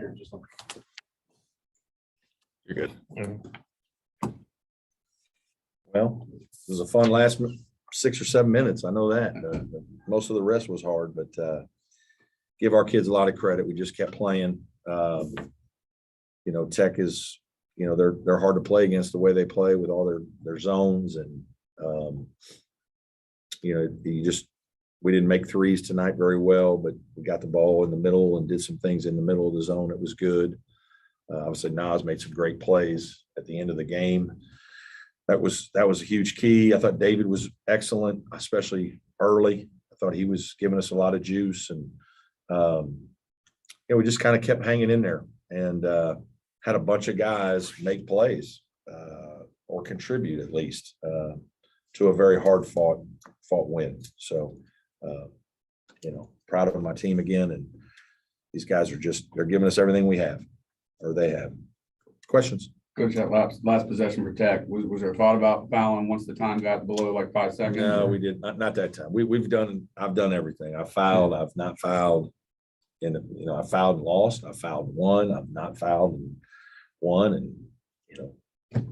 here. Just You're good. Well, it was a fun last 6 or 7 minutes. I know that. Most of the rest was hard, but give our kids a lot of credit. We just kept playing. Tech is, they're hard to play against the way they play with all their zones. And, we didn't make threes tonight very well, but we got the ball in the middle and did some things in the middle of the zone. It was good. Obviously, Nas made some great plays at the end of the game. That was a huge key. I thought David was excellent, especially early. I thought he was giving us a lot of juice, and we just kind of kept hanging in there and had a bunch of guys make plays or contribute at least to a very hard fought win. So, proud of my team again, and these guys they're giving us everything we have, or they have. Questions? Coach, that last possession for Tech, was there a thought about fouling once the time got below like 5 seconds? No, we did not that time. I've done everything. I fouled, I've not fouled, and I fouled and lost. I fouled one. I've not fouled and won, and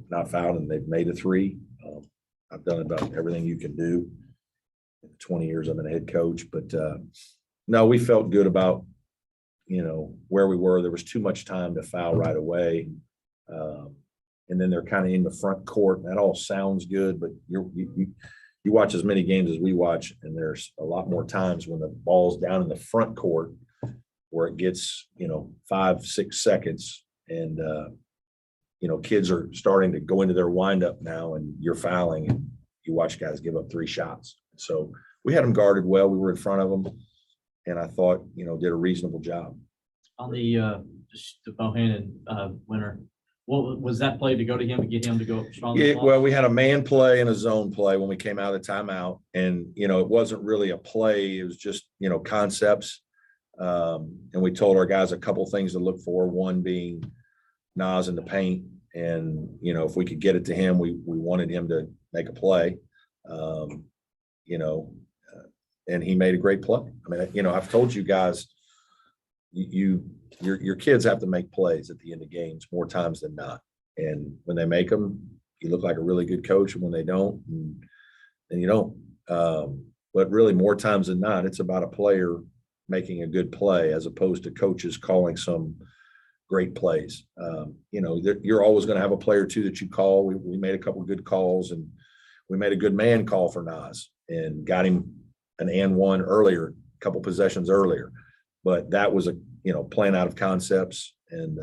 not fouled and they've made a three. I've done about everything you can do in the 20 years I've been a head coach. But no, we felt good about where we were. There was too much time to foul right away. And then they're kind of in the front court, and that all sounds good, but you watch as many games as we watch, and there's a lot more times when the ball's down in the front court where it gets 5-6 seconds, and kids are starting to go into their windup now, and you're fouling, and you watch guys give up 3 shots. So we had them guarded well. We were in front of them, and I thought did a reasonable job. On the Bohannon winner, what was that play to go to him to get him to go strong? Yeah, well, we had a man play and a zone play when we came out of the timeout, and it wasn't really a play. It was just concepts, and we told our guys a couple things to look for. One being Nas in the paint, and if we could get it to him, we wanted him to make a play, and he made a great play. I mean, I've told you guys, your kids have to make plays at the end of games more times than not. And when they make them, you look like a really good coach. And when they don't, then you don't. But really, more times than not, it's about a player making a good play as opposed to coaches calling some great plays. You're always going to have a player or two that you call. We made a couple of good calls, and we made a good man call for Nas and got him an and one earlier, a couple possessions earlier. But that was playing out of concepts, and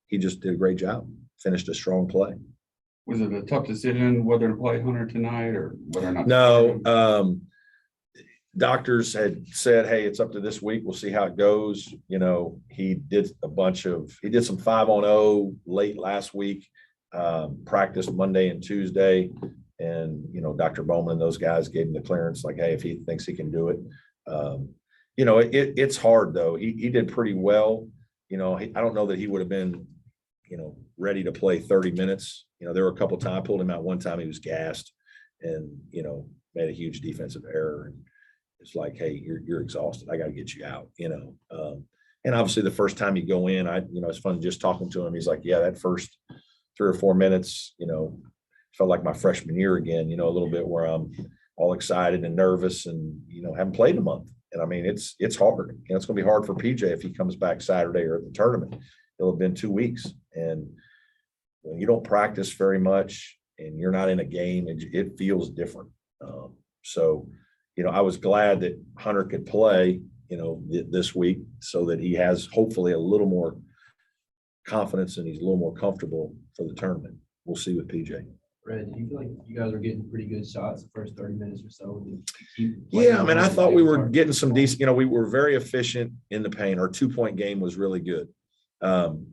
he just did a great job. Finished a strong play. Was it a tough decision whether to play Hunter tonight or whether or not? No, doctors had said, "Hey, it's up to this week. We'll see how it goes." He did some 5-on-0 late last week. Practiced Monday and Tuesday, and Dr. Bowman and those guys gave him the clearance, like, "Hey, if he thinks he can do it." It's hard though. He did pretty well. I don't know that he would have been, ready to play 30 minutes. There were a couple of times I pulled him out one time. He was gassed and, made a huge defensive error. And it's like, hey, you're exhausted. I got to get you out, and obviously the first time you go in, it's fun just talking to him. He's like, yeah, that first 3 or 4 minutes, felt like my freshman year again, a little bit where I'm all excited and nervous and, haven't played in a month. And I mean, it's hard. It's going to be hard for PJ if he comes back Saturday or at the tournament. It'll have been 2 weeks. And when you don't practice very much and you're not in a game, it feels different. So, I was glad that Hunter could play, this week so that he has hopefully a little more confidence and he's a little more comfortable for the tournament. We'll see with PJ. Red, do you feel like you guys are getting pretty good shots the first 30 minutes or so? Yeah, I mean, I thought we were getting some decent, we were very efficient in the paint. Our 2-point game was really good.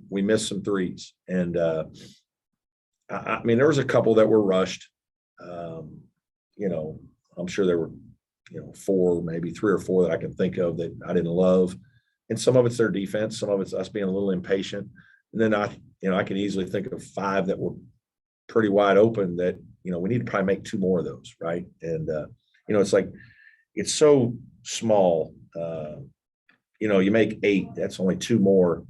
We missed some threes. And I mean, there was a couple that were rushed. I'm sure there were, 4, maybe 3 or 4 that I can think of that I didn't love. And some of it's their defense. Some of it's us being a little impatient. And then I can easily think of 5 that were pretty wide open that, we need to probably make 2 more of those. Right. And, it's like, it's so small, you make 8, that's only 2 more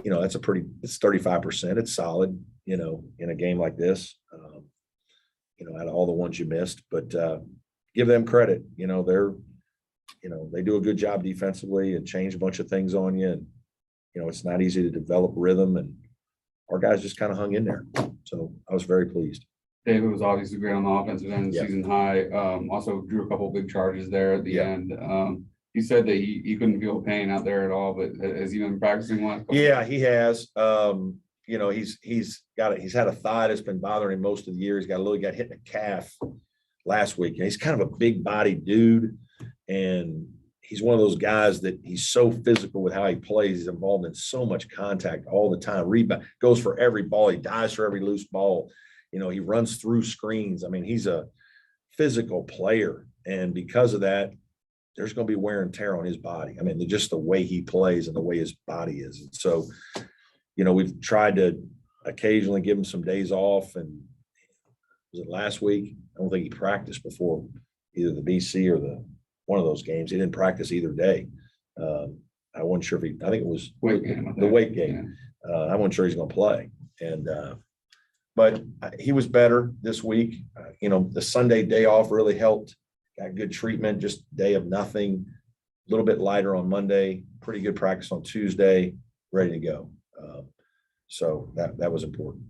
that's it's 35%. It's solid, in a game like this, out of all the ones you missed, but give them credit. They do a good job defensively and change a bunch of things on you. And, it's not easy to develop rhythm, and our guys just kind of hung in there. So I was very pleased. David was obviously great on the offensive end, Yeah. season high. Also drew a couple of big charges there at the Yeah. end. He said that he couldn't feel pain out there at all, but has he been practicing last couple Yeah, he has. He's had a thigh that's been bothering him most of the year. He got hit in the calf last week. And he's kind of a big body dude. And he's one of those guys that he's so physical with how he plays. He's involved in so much contact all the time. Rebound, goes for every ball. He dives for every loose ball. He runs through screens. I mean, he's a physical player. And because of that, there's going to be wear and tear on his body. I mean, just the way he plays and the way his body is. And so, we've tried to occasionally give him some days off. And was it last week? I don't think he practiced before either the BC or one of those games. He didn't practice either day. I wasn't sure I think it was weight game, the weight game. I wasn't sure he's going to play. And, but he was better this week. The Sunday day off really helped. Got good treatment, just day of nothing, a little bit lighter on Monday, pretty good practice on Tuesday, ready to go. So that was important.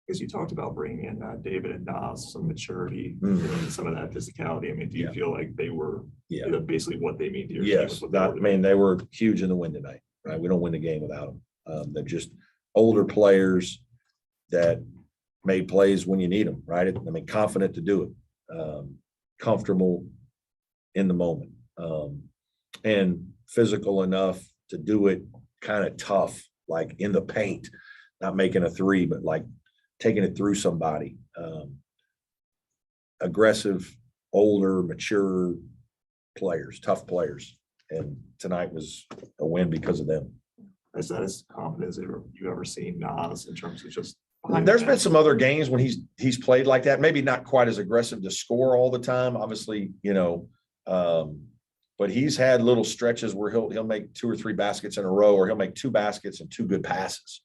Because you talked about bringing in David and Nas, some maturity, Mhm. and some of that physicality. I mean, do you Yeah. feel like they were Yeah. basically what they mean to your team? Yes. is what they were doing? They were huge in the win tonight, right? We don't win the game without them. They're just older players that made plays when you need them, right? I mean, confident to do it, comfortable in the moment, and physical enough to do it kind of tough, like in the paint, not making a three, but like taking it through somebody. Aggressive, older, mature players, tough players. And tonight was a win because of them. Is that as confident as you ever seen Nas in terms of just behind There's the been net? some other games when he's played like that, maybe not quite as aggressive to score all the time, obviously, but he's had little stretches where he'll make 2 or 3 baskets in a row, or he'll make 2 baskets and 2 good passes.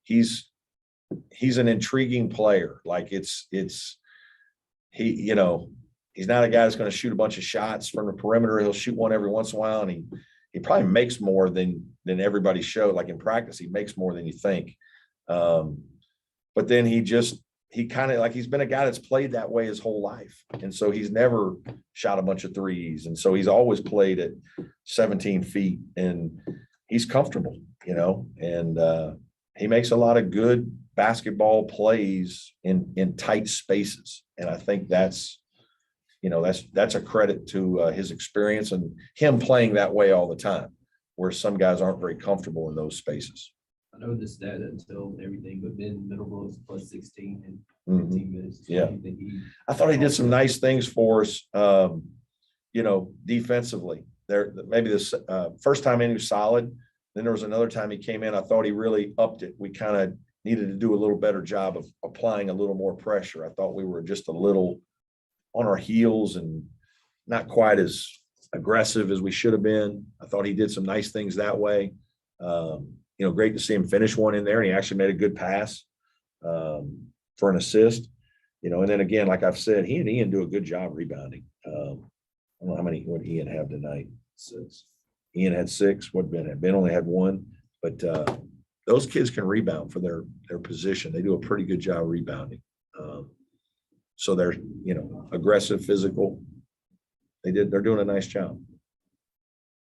He's an intriguing player. Like he's not a guy that's going to shoot a bunch of shots from the perimeter. He'll shoot one every once in a while, and he probably makes more than everybody showed. Like in practice, he makes more than you think. But then he kind of like, he's been a guy that's played that way his whole life. And so he's never shot a bunch of threes. And so he's always played at 17 feet, and he's comfortable, and he makes a lot of good basketball plays in tight spaces. And I think that's a credit to his experience and him playing that way all the time, where some guys aren't very comfortable in those spaces. I know the stat until everything, but Ben Middlebrook is plus 16 in Mhm. 15 minutes. Yeah. Do you think I thought he did some nice things for us, defensively. Maybe this first time in he was solid. Then there was another time he came in, I thought he really upped it. We kind of needed to do a little better job of applying a little more pressure. I thought we were just a little on our heels and not quite as aggressive as we should have been. I thought he did some nice things that way. Great to see him finish one in there, and he actually made a good pass for an assist. And then again, like I've said, he and Ian do a good job rebounding. I don't know what Ian have tonight. 6. Ian had 6. What Ben had? Ben only had 1. But those kids can rebound for their position. They do a pretty good job rebounding. So they're aggressive, physical. They're doing a nice job.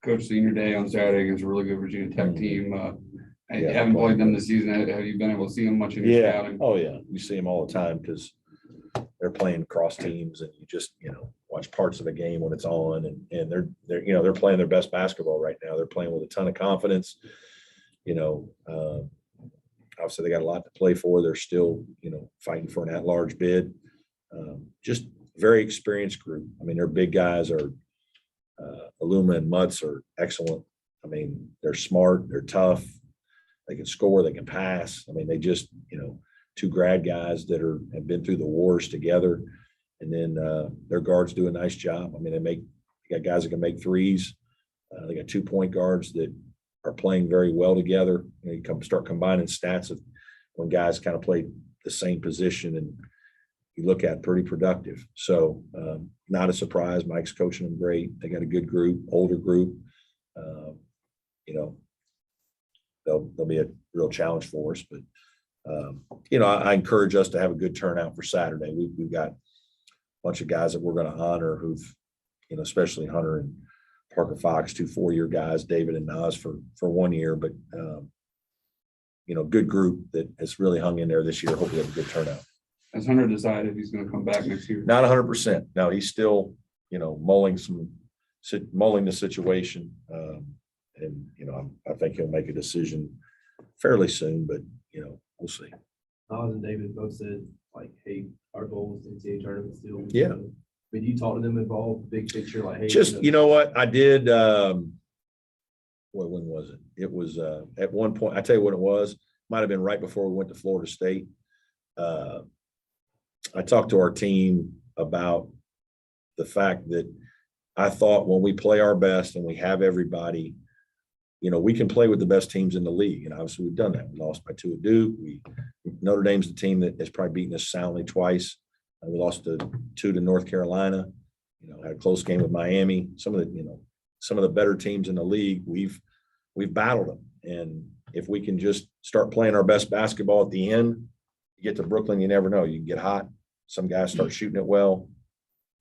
Coach, senior day on Saturday against a really good Virginia Tech team. And you Yeah. haven't played them this season. Have you been able to see them much in your Yeah. scouting? Oh, yeah. We see them all the time because they're playing cross teams, and you just, watch parts of a game when it's on, and they're playing their best basketball right now. They're playing with a ton of confidence. Obviously they got a lot to play for. They're still, fighting for an at-large bid. Just very experienced group. I mean, their big guys are Aluma and Mutz are excellent. I mean, they're smart, they're tough. They can score, they can pass. I mean, they just, 2 grad guys that have been through the wars together. And then their guards do a nice job. I mean, they got guys that can make threes. They got 2 point guards that are playing very well together. You know, you start combining stats of when guys kind of play the same position, and you look at pretty productive. So not a surprise. Mike's coaching them great. They got a good group, older group. You know, they'll be a real challenge for us. But you know, I encourage us to have a good turnout for Saturday. We've got a bunch of guys that we're going to honor who've, you know, especially Hunter and Parker Fox, 2 4-year guys, David and Nas for 1 year, but you know, good group that has really hung in there this year. Hope we have a good turnout. Has Hunter decided if he's gonna come back next year? Not 100%. No, he's still, you know, mulling the situation. And, you know, I think he'll make a decision fairly soon, but, you know, we'll see. Oz and David both said, like, hey, our goal is the NCAA tournament still. Yeah. I mean, you talk to them involved, big picture, like, hey. Just, you know what, I did, when was it? It was at one point, I tell you what it was, might have been right before we went to Florida State. I talked to our team about the fact that I thought when we play our best and we have everybody, you know, we can play with the best teams in the league. And obviously we've done that. We lost by 2 at Duke. Notre Dame's the team that has probably beaten us soundly twice. We lost 2 to North Carolina, you know, had a close game with Miami. Some of the better teams in the league, we've battled them. And if we can just start playing our best basketball at the end, you get to Brooklyn, you never know. You can get hot. Some guys start shooting it well.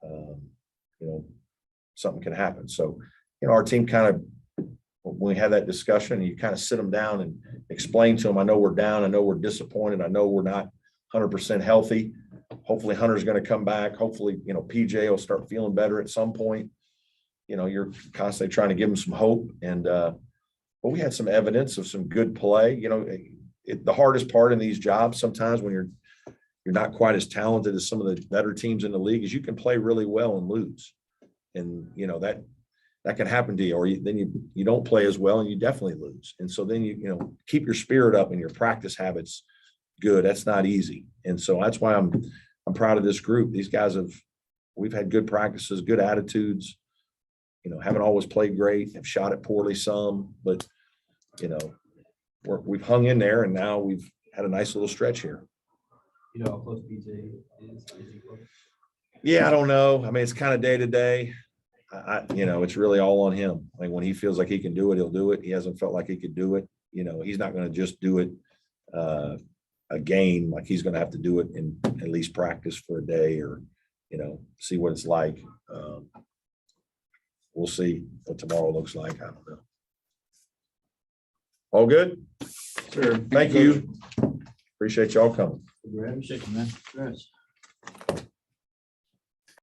You know, something can happen. So, you know, our team kind of, when we have that discussion, you kind of sit them down and explain to them, I know we're down. I know we're disappointed. I know we're not 100% healthy. Hopefully Hunter's going to come back. Hopefully, you know, PJ will start feeling better at some point. You know, you're constantly trying to give them some hope. And, but we had some evidence of some good play. You know, the hardest part in these jobs sometimes when you're not quite as talented as some of the better teams in the league is you can play really well and lose. And, you know, that can happen to you, or then you don't play as well and you definitely lose. And so then you know, keep your spirit up and your practice habits good. That's not easy. And so that's why I'm proud of this group. These guys we've had good practices, good attitudes, you know, haven't always played great, have shot it poorly some, but, you know, we've hung in there and now we've had a nice little stretch here. You know how close PJ is he close? Yeah, I don't know. I mean, it's kind of day to day. You know, it's really all on him. I mean, when he feels like he can do it, he'll do it. He hasn't felt like he could do it. You know, he's not going to just do it a game. Like he's going to have to do it in at least practice for a day or, you know, see what it's like. We'll see what tomorrow looks like. I don't know. All good? Sure. Thank you. Appreciate y'all coming. Appreciate you, man. Congrats.